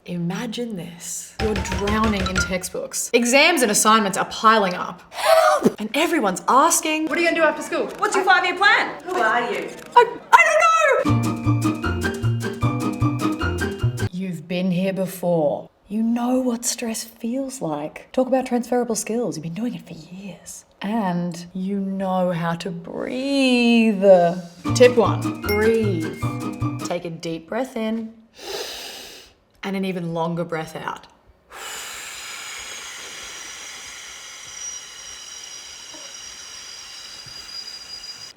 Imagine this. You're drowning in textbooks. Exams and assignments are piling up. Help! And everyone's asking, what are you gonna do after school? What's your 5-year plan? Who are you? I don't know! You've been here before. You know what stress feels like. Talk about transferable skills. You've been doing it for years. And you know how to breathe. Tip 1, breathe. Take a deep breath in and an even longer breath out.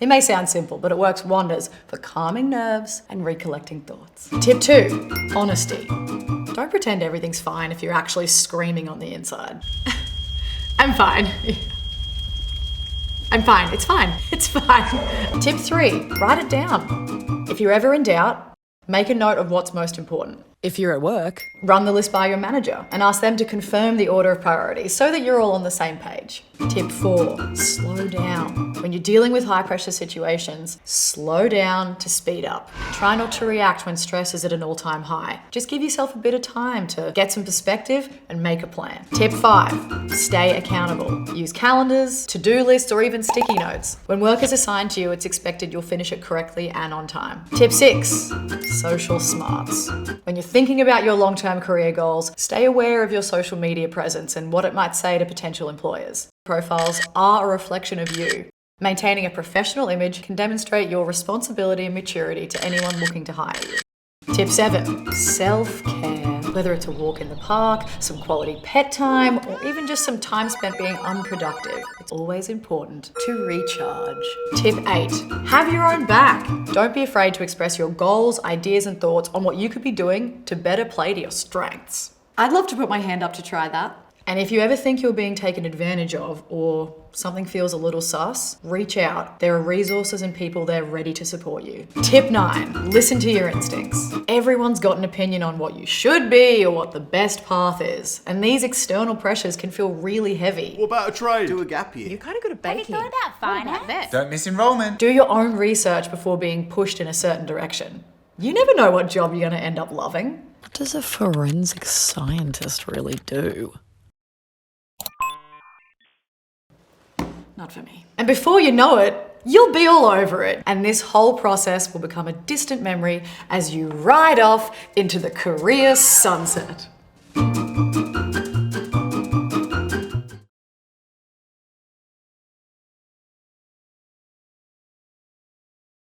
It may sound simple, but it works wonders for calming nerves and recollecting thoughts. Tip 2, honesty. Don't pretend everything's fine if you're actually screaming on the inside. I'm fine. I'm fine, it's fine, it's fine. Tip 3, write it down. If you're ever in doubt, make a note of what's most important. If you're at work, run the list by your manager and ask them to confirm the order of priorities so that you're all on the same page. Tip 4, slow down. When you're dealing with high pressure situations, slow down to speed up. Try not to react when stress is at an all-time high. Just give yourself a bit of time to get some perspective and make a plan. Tip 5, stay accountable. Use calendars, to-do lists, or even sticky notes. When work is assigned to you, it's expected you'll finish it correctly and on time. Tip 6, social smarts. When you're thinking about your long-term career goals, stay aware of your social media presence and what it might say to potential employers. Profiles are a reflection of you. Maintaining a professional image can demonstrate your responsibility and maturity to anyone looking to hire you. Tip 7, self-care. Whether it's a walk in the park, some quality pet time, or even just some time spent being unproductive, it's always important to recharge. Tip 8, have your own back. Don't be afraid to express your goals, ideas, and thoughts on what you could be doing to better play to your strengths. I'd love to put my hand up to try that. And if you ever think you're being taken advantage of or something feels a little sus, reach out. There are resources and people there ready to support you. Tip 9, listen to your instincts. Everyone's got an opinion on what you should be or what the best path is. And these external pressures can feel really heavy. What about a trade? Do a gap year. You're kind of good at baking. Have you thought about finance? Don't miss enrollment. Do your own research before being pushed in a certain direction. You never know what job you're going to end up loving. What does a forensic scientist really do? Not for me. And before you know it, you'll be all over it. And this whole process will become a distant memory as you ride off into the career sunset.